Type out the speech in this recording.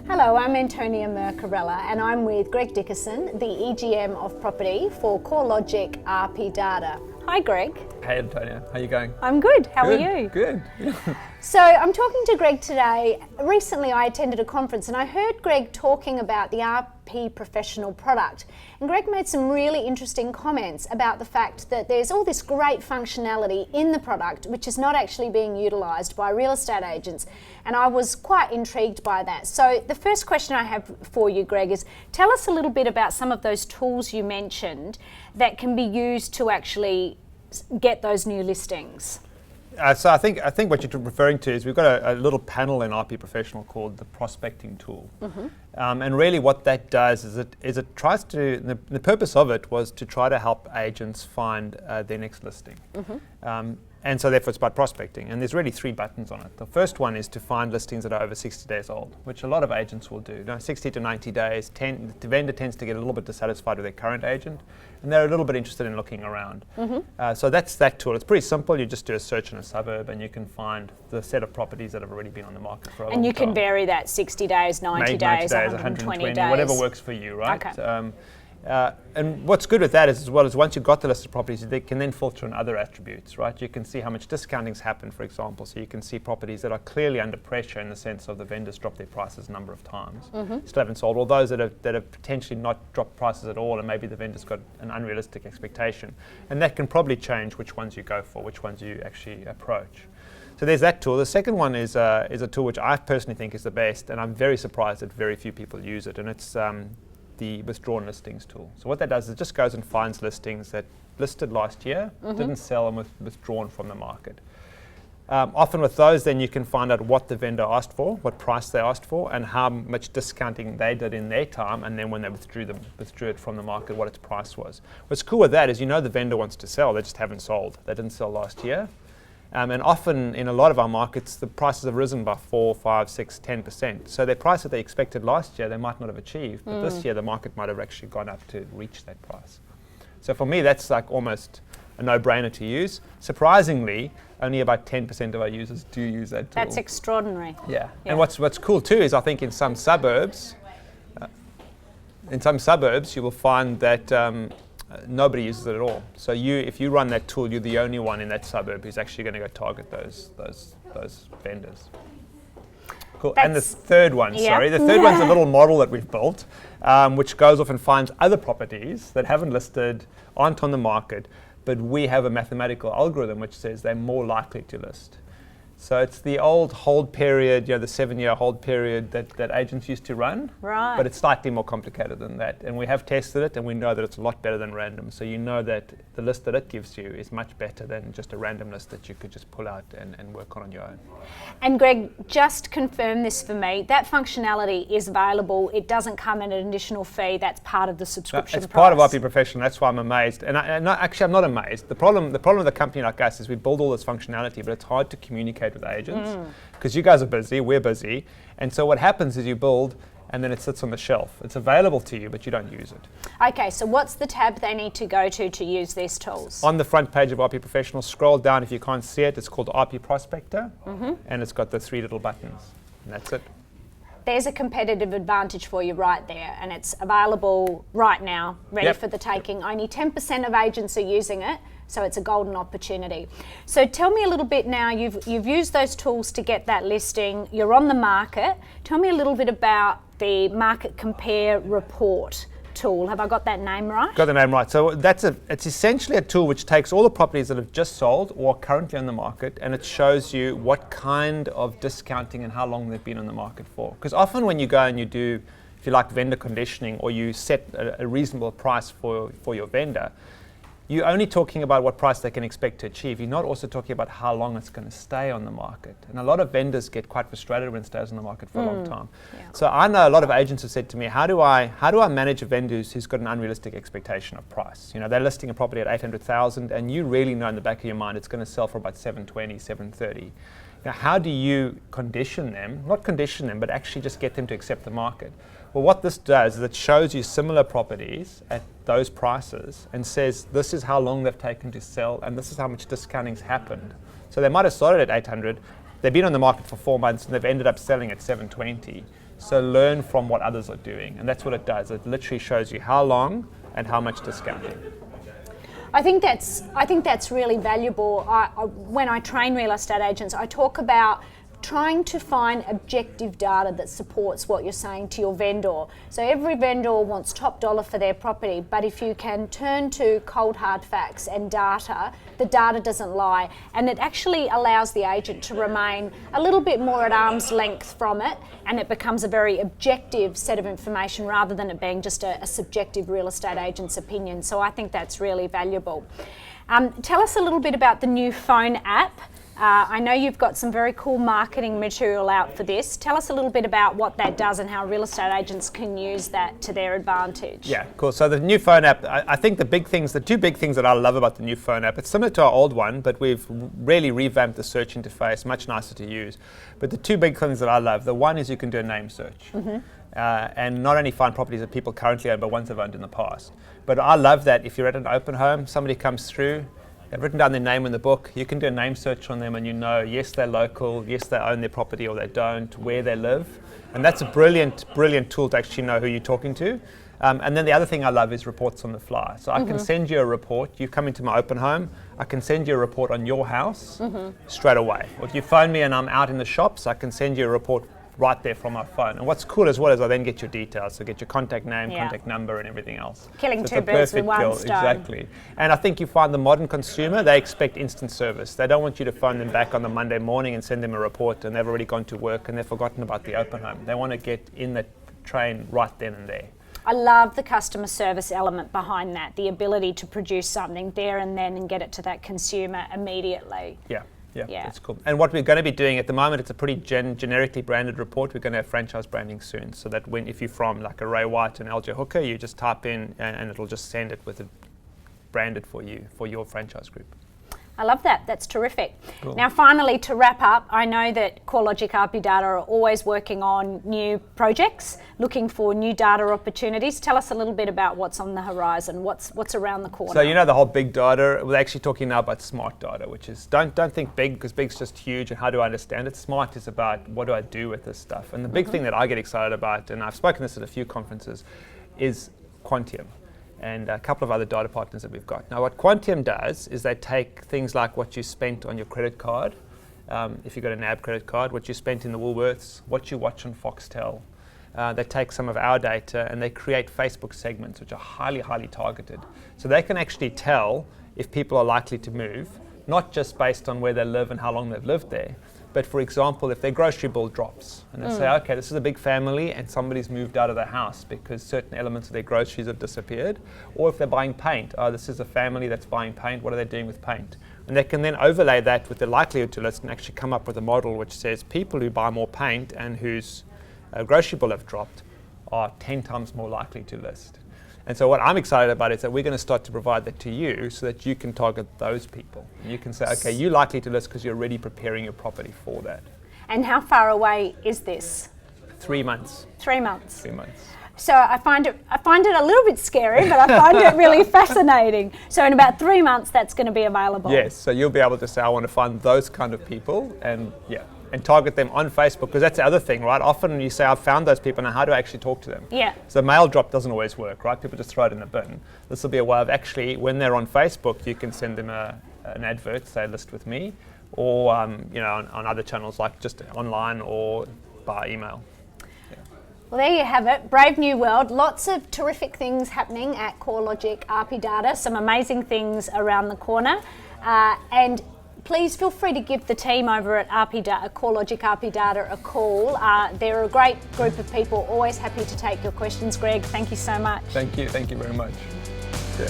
Hello, I'm Antonia Mercarella and I'm with Greg Dickason, the EGM of Property for Corelogic RP Data. Hi Greg. Hey Antonia, how are you going? I'm good, how are you? Good. So I'm talking to Greg today. Recently I attended a conference and I heard Greg talking about the RP Professional product. And Greg made some really interesting comments about the fact that there's all this great functionality in the product which is not actually being utilised by real estate agents. And I was quite intrigued by that. So the first question I have for you, Greg, is tell us a little bit about some of those tools you mentioned that can be used to actually get those new listings. So I think what you're referring to is we've got a little panel in RP Professional called the prospecting tool. And really what that does is it tries to, the purpose of it was to try to help agents find their next listing. And so therefore it's about prospecting. And there's really 3 buttons on it. The first one is to find listings that are over 60 days old, which a lot of agents will do. 60 to 90 days, the vendor tends to get a little bit dissatisfied with their current agent, and they're a little bit interested in looking around. So that's that tool. It's pretty simple. You just do a search in a suburb and you can find the set of properties that have already been on the market for a long time. And you can vary that 60 days, 90 days, 120 days. Whatever works for you, right? Okay. And what's good with that is, as well as once you've got the list of properties, they can then filter on other attributes, right? You can see how much discounting's happened, for example. So you can see properties that are clearly under pressure in the sense of the vendors dropped their prices a number of times, still haven't sold, or those that have potentially not dropped prices at all, and maybe the vendor's got an unrealistic expectation. And that can probably change which ones you go for, which ones you actually approach. So there's that tool. The second one is a tool which I personally think is the best, and I'm very surprised that very few people use it, and it's the withdrawn listings tool. So what that does is it just goes and finds listings that listed last year, didn't sell, and withdrawn from the market. Often with those, then you can find out what the vendor asked for, what price they asked for, and how much discounting they did in their time, and then when they withdrew it from the market, what its price was. What's cool with that is the vendor wants to sell, they just haven't sold. They didn't sell last year. And often in a lot of our markets, the prices have risen by 4, 5, 6, 10%. So their price that they expected last year, they might not have achieved, but this year the market might have actually gone up to reach that price. So for me, that's like almost a no-brainer to use. Surprisingly, only about 10% of our users do use that tool. That's extraordinary. Yeah. And what's cool too is I think in some suburbs, you will find that nobody uses it at all. So if you run that tool, you're the only one in that suburb who's actually going to go target those vendors. Cool. And the third one, the third one's a little model that we've built, which goes off and finds other properties that haven't listed, aren't on the market, but we have a mathematical algorithm which says they're more likely to list. So it's the old hold period, the 7-year hold period that agents used to run. Right. But it's slightly more complicated than that. And we have tested it and we know that it's a lot better than random. So you know that the list that it gives you is much better than just a random list that you could just pull out and work on your own. And Greg, just confirm this for me. That functionality is available. It doesn't come at an additional fee. That's part of the subscription It's price. part of RP Professional. That's why I'm amazed. And I'm not amazed. The problem with a company like us is we build all this functionality, but it's hard to communicate with agents because you guys are busy, we're busy. And so what happens is you build and then it sits on the shelf. It's available to you, but you don't use it. Okay, so what's the tab they need to go to use these tools? On the front page of RP Professional, scroll down. If you can't see it, it's called RP Prospector, and it's got the 3 little buttons, and that's it. There's a competitive advantage for you right there, and it's available right now, ready for the taking. Only 10% of agents are using it, so it's a golden opportunity. So tell me a little bit now, you've used those tools to get that listing, you're on the market. Tell me a little bit about the Market Compare Report tool. Have I got that name right? Got the name right. So it's essentially a tool which takes all the properties that have just sold or are currently on the market, and it shows you what kind of discounting and how long they've been on the market for. Because often when you go and you do, if you like, vendor conditioning, or you set a reasonable price for your vendor, you're only talking about what price they can expect to achieve. You're not also talking about how long it's going to stay on the market. And a lot of vendors get quite frustrated when it stays on the market for a long time. Yeah. So I know a lot of agents have said to me, how do I manage a vendor who's got an unrealistic expectation of price? They're listing a property at 800,000 and you really know in the back of your mind it's going to sell for about 720, 730. Now, how do you condition them? Not condition them, but actually just get them to accept the market. Well, what this does is it shows you similar properties at those prices and says this is how long they've taken to sell and this is how much discounting's happened. So they might have started at 800, they've been on the market for 4 months and they've ended up selling at 720. So learn from what others are doing, and that's what it does. It literally shows you how long and how much discounting. I think that's really valuable. When I train real estate agents, I talk about trying to find objective data that supports what you're saying to your vendor. So every vendor wants top dollar for their property, but if you can turn to cold hard facts and data, the data doesn't lie, and it actually allows the agent to remain a little bit more at arm's length from it, and it becomes a very objective set of information rather than it being just a subjective real estate agent's opinion. So I think that's really valuable. Tell us a little bit about the new phone app. I know you've got some very cool marketing material out for this. Tell us a little bit about what that does and how real estate agents can use that to their advantage. Yeah, cool. So the new phone app, I think the two big things that I love about the new phone app, it's similar to our old one, but we've really revamped the search interface, much nicer to use. But the two big things that I love, the one is you can do a name search. And not only find properties that people currently own, but ones they've owned in the past. But I love that if you're at an open home, somebody comes through, they've written down their name in the book, you can do a name search on them and you know, yes, they're local, yes, they own their property or they don't, where they live. And that's a brilliant, brilliant tool to actually know who you're talking to. And then the other thing I love is reports on the fly. So I can send you a report, you come into my open home, I can send you a report on your house straight away. Or if you phone me and I'm out in the shops, I can send you a report right there from my phone. And what's cool as well is I then get your details, so get your contact name, contact number and everything else. Killing so two birds with one stone. Exactly. And I think you find the modern consumer, they expect instant service. They don't want you to phone them back on the Monday morning and send them a report and they've already gone to work and they've forgotten about the open home. They want to get in the train right then and there. I love the customer service element behind that, the ability to produce something there and then and get it to that consumer immediately. Yeah, it's cool. And what we're going to be doing at the moment, it's a pretty generically branded report. We're going to have franchise branding soon, so that if you're from like a Ray White and LJ Hooker, you just type in and it'll just send it with it branded for you, for your franchise group. I love that. That's terrific. Cool. Now, finally, to wrap up, I know that Corelogic RP Data are always working on new projects, looking for new data opportunities. Tell us a little bit about what's on the horizon, what's around the corner. So you know the whole big data, we're actually talking now about smart data, which is don't think big because big's just huge and how do I understand it. Smart is about what do I do with this stuff. And the big thing that I get excited about, and I've spoken this at a few conferences, is Quantium and a couple of other data partners that we've got. Now what Quantium does is they take things like what you spent on your credit card, if you've got a NAB credit card, what you spent in the Woolworths, what you watch on Foxtel. They take some of our data and they create Facebook segments which are highly, highly targeted. So they can actually tell if people are likely to move, not just based on where they live and how long they've lived there, but for example, if their grocery bill drops and they say, okay, this is a big family and somebody's moved out of their house because certain elements of their groceries have disappeared, or if they're buying paint, this is a family that's buying paint, what are they doing with paint? And they can then overlay that with the likelihood to list and actually come up with a model which says people who buy more paint and whose grocery bill have dropped are 10 times more likely to list. And so what I'm excited about is that we're going to start to provide that to you so that you can target those people. And you can say, okay, you're likely to list because you're already preparing your property for that. And how far away is this? 3 months. 3 months. 3 months. So I find it a little bit scary, but I find it really fascinating. So in about 3 months, that's going to be available. Yes, so you'll be able to say, I want to find those kind of people and target them on Facebook, because that's the other thing, right? Often you say, I've found those people, now how do I actually talk to them? Yeah. So mail drop doesn't always work, right? People just throw it in the bin. This will be a way of actually, when they're on Facebook, you can send them an advert, say list with me, or on other channels like just online or by email. Well, there you have it. Brave new world. Lots of terrific things happening at Corelogic RP Data. Some amazing things around the corner. And please feel free to give the team over at Corelogic RP Data a call. They're a great group of people, always happy to take your questions. Greg, thank you so much. Thank you very much. Yeah.